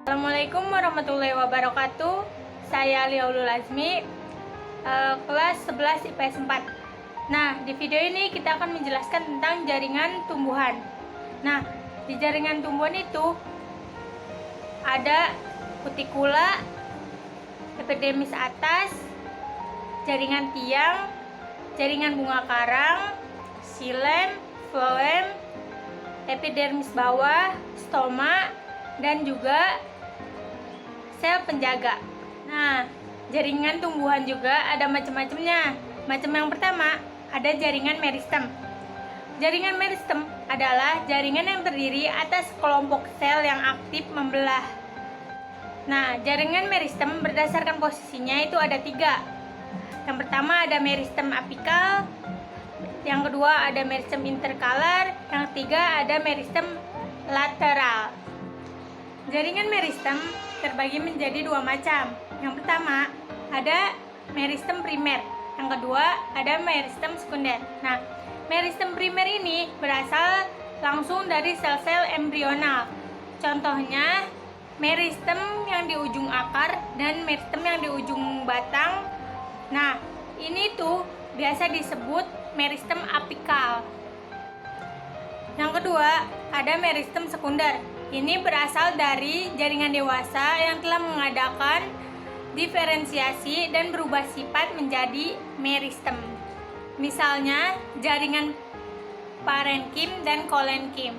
Assalamualaikum warahmatullahi wabarakatuh. Saya Liaulul Azmi, kelas 11 IPS 4. Nah, di video ini kita akan menjelaskan tentang jaringan tumbuhan. Nah, di jaringan tumbuhan itu ada kutikula, epidermis atas, jaringan tiang, jaringan bunga karang, xilem, floem, epidermis bawah, stoma, dan juga sel penjaga. Nah, jaringan tumbuhan juga ada macam-macamnya. Macam yang pertama, ada jaringan meristem. Jaringan meristem adalah jaringan yang terdiri atas kelompok sel yang aktif membelah. Nah, jaringan meristem berdasarkan posisinya itu ada 3. Yang pertama ada meristem apikal, yang kedua ada meristem interkalar, yang ketiga ada meristem lateral. Jaringan meristem terbagi menjadi 2 macam. Yang pertama ada meristem primer, yang kedua ada meristem sekunder. Nah, meristem primer ini berasal langsung dari sel-sel embrional. Contohnya meristem yang di ujung akar dan meristem yang di ujung batang. Nah, ini tuh biasa disebut meristem apikal. Yang kedua, ada meristem sekunder. Ini berasal dari jaringan dewasa yang telah mengadakan diferensiasi dan berubah sifat menjadi meristem. Misalnya, jaringan parenkim dan kolenkim.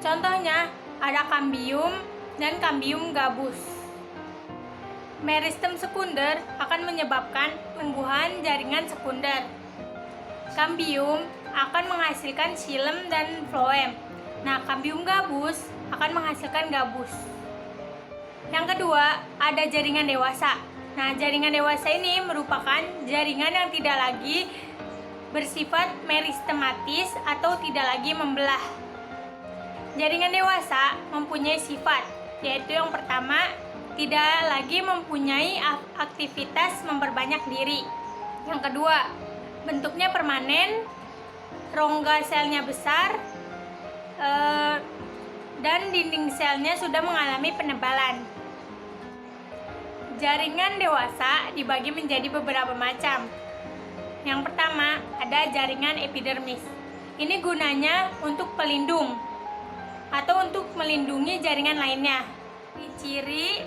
Contohnya, ada kambium dan kambium gabus. Meristem sekunder akan menyebabkan tumbuhan jaringan sekunder. Kambium akan menghasilkan xilem dan floem. Nah, kambium gabus akan menghasilkan gabus. Yang kedua, ada jaringan dewasa. Nah, jaringan dewasa ini merupakan jaringan yang tidak lagi bersifat meristematis atau tidak lagi membelah. Jaringan dewasa mempunyai sifat, yaitu yang pertama, tidak lagi mempunyai aktivitas memperbanyak diri. Yang kedua, bentuknya permanen, rongga selnya besar, dan dinding selnya sudah mengalami penebalan. Jaringan dewasa dibagi menjadi beberapa macam. Yang pertama, ada jaringan epidermis. Ini gunanya untuk pelindung atau untuk melindungi jaringan lainnya. Ciri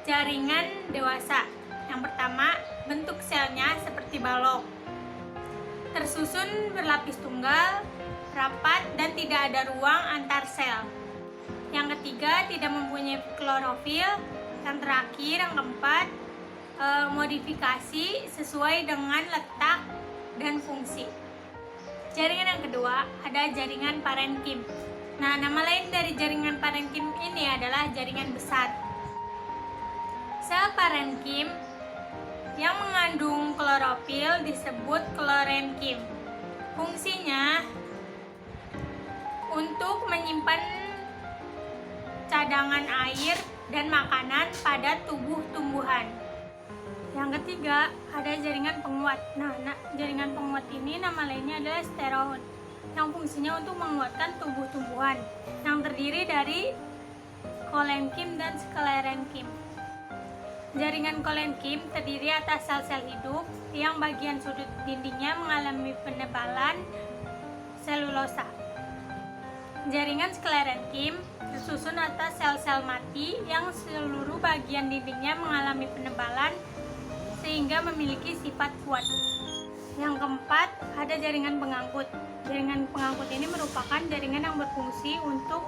jaringan dewasa. Yang pertama, bentuk selnya seperti balok, tersusun berlapis tunggal, rapat, dan tidak ada ruang antar sel. Yang ketiga, tidak mempunyai klorofil. Yang terakhir, yang keempat, modifikasi sesuai dengan letak dan fungsi. Jaringan yang kedua ada jaringan parenkim. Nah, nama lain dari jaringan parenkim ini adalah jaringan besar. Sel parenkim yang mengandung klorofil disebut klorenkim. Fungsinya untuk menyimpan cadangan air dan makanan pada tubuh tumbuhan. Yang ketiga, ada jaringan penguat. Nah, jaringan penguat ini nama lainnya adalah steroid, yang fungsinya untuk menguatkan tubuh tumbuhan, yang terdiri dari kolenkim dan sklerenkim. Jaringan kolenkim terdiri atas sel-sel hidup yang bagian sudut dindingnya mengalami penebalan selulosa. Jaringan sklerenkim tersusun atas sel-sel mati yang seluruh bagian dindingnya mengalami penebalan sehingga memiliki sifat kuat. Yang keempat, ada jaringan pengangkut. Jaringan pengangkut ini merupakan jaringan yang berfungsi untuk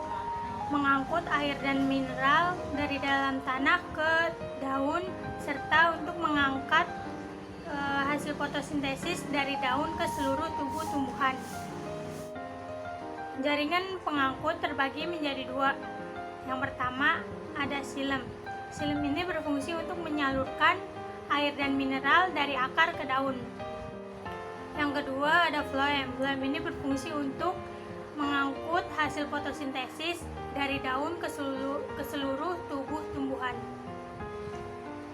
mengangkut air dan mineral dari dalam tanah ke daun serta untuk mengangkat hasil fotosintesis dari daun ke seluruh tubuh tumbuhan. Jaringan pengangkut terbagi menjadi 2. Yang pertama ada xilem. Xilem ini berfungsi untuk menyalurkan air dan mineral dari akar ke daun. Yang kedua ada floem. Floem ini berfungsi untuk mengangkut hasil fotosintesis dari daun ke seluruh tubuh tumbuhan.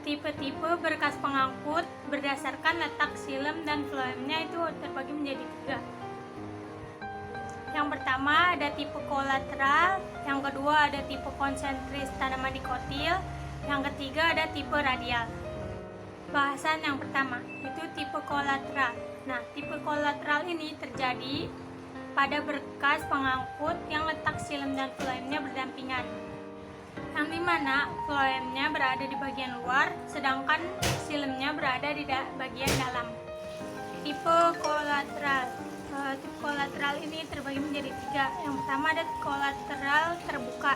Tipe-tipe berkas pengangkut berdasarkan letak xilem dan floemnya itu terbagi menjadi 3. Yang pertama ada tipe kolateral, Yang kedua ada tipe konsentris tanaman dikotil. Yang ketiga ada tipe radial. Bahasan yang pertama itu tipe kolateral. Nah, tipe kolateral ini terjadi pada berkas pengangkut yang letak xilem dan floemnya berdampingan, yang dimana floemnya berada di bagian luar sedangkan xilemnya berada di bagian dalam. Tipe kolateral ini terbagi menjadi 3. Yang pertama ada kolateral terbuka.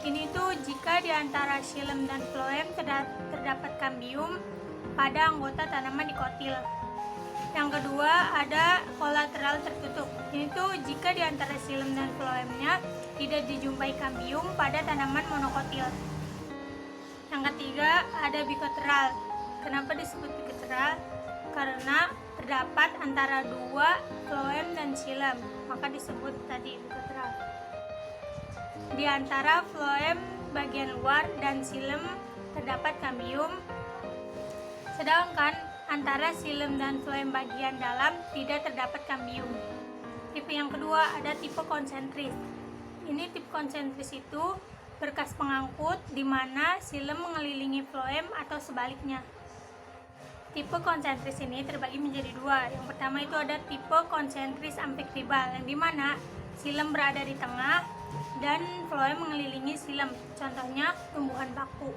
Ini tuh jika di antara xilem dan floem terdapat kambium pada anggota tanaman dikotil. Yang kedua ada kolateral tertutup. Ini tuh jika di antara xilem dan floemnya tidak dijumpai kambium pada tanaman monokotil. Yang ketiga ada bikoteral. Kenapa disebut bikoteral? Karena terdapat antara 2 floem dan xilem, maka disebut tadi bikoteral. Di antara floem bagian luar dan xilem terdapat kambium, sedangkan antara xilem dan floem bagian dalam tidak terdapat kambium. Tipe yang kedua ada tipe konsentris. Ini tipe konsentris itu berkas pengangkut di mana xilem mengelilingi floem atau sebaliknya. Tipe konsentris ini terbagi menjadi 2. Yang pertama itu ada tipe konsentris amfitribal, yang dimana xilem berada di tengah dan floem mengelilingi xilem. Contohnya tumbuhan baku.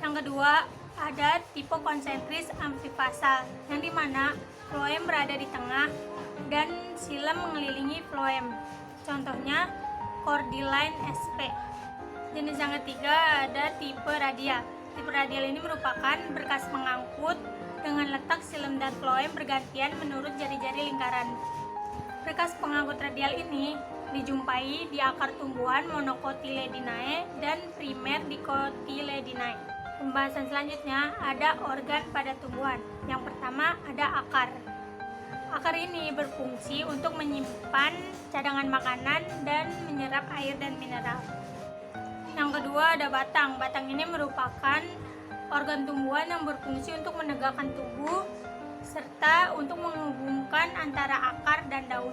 Yang kedua ada tipe konsentris amfifasal, yang dimana floem berada di tengah dan xilem mengelilingi floem. Contohnya cordyline sp. Jenis yang ketiga ada tipe radial. Tipe radial ini merupakan berkas pengangkut dengan letak xilem dan floem bergantian menurut jari-jari lingkaran. Berkas pengangkut radial ini dijumpai di akar tumbuhan Monocotyledinae dan primer Dicotyledinae. Pembahasan selanjutnya ada organ pada tumbuhan. Yang pertama ada akar. Akar ini berfungsi untuk menyimpan cadangan makanan dan menyerap air dan mineral. Yang kedua ada batang. Batang ini merupakan organ tumbuhan yang berfungsi untuk menegakkan tubuh serta untuk menghubungkan antara akar dan daun.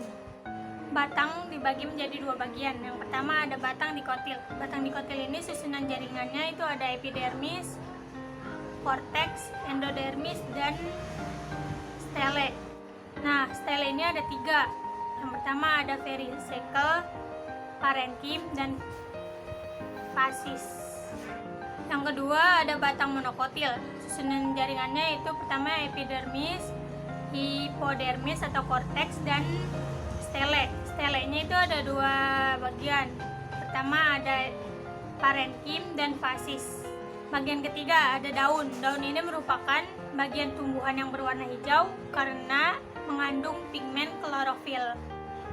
Batang dibagi menjadi 2 bagian. Yang pertama ada batang dikotil. Batang dikotil ini susunan jaringannya itu ada epidermis, korteks, endodermis, dan stele. Nah, stele ini ada 3. Yang pertama ada pericycle, parenkim, dan fasis. Yang kedua ada batang monokotil. Susunan jaringannya itu pertama epidermis, hipodermis atau korteks, dan stele. Stelenya itu ada 2 bagian. Pertama ada parenkim dan fasis. Bagian ketiga ada daun. Daun ini merupakan bagian tumbuhan yang berwarna hijau karena mengandung pigmen klorofil.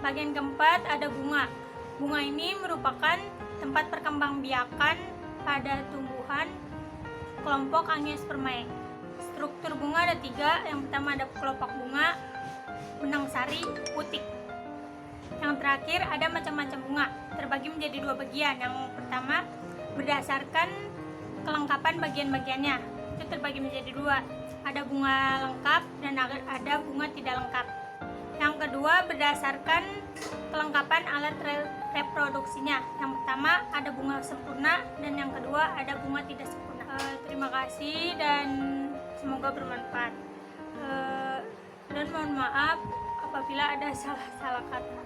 Bagian keempat ada bunga. Bunga ini merupakan tempat perkembangbiakan pada tumbuhan kelompok Angiospermae. Struktur bunga ada 3. Yang pertama ada kelopak bunga, benang sari, putik. Yang terakhir ada macam-macam bunga, terbagi menjadi 2 bagian. Yang pertama berdasarkan kelengkapan bagian-bagiannya, itu terbagi menjadi 2. Ada bunga lengkap dan ada bunga tidak lengkap. Yang kedua berdasarkan kelengkapan alat reproduksinya. Yang pertama ada bunga sempurna dan yang kedua ada bunga tidak sempurna. Terima kasih dan semoga bermanfaat. Dan mohon maaf apabila ada salah-salah kata.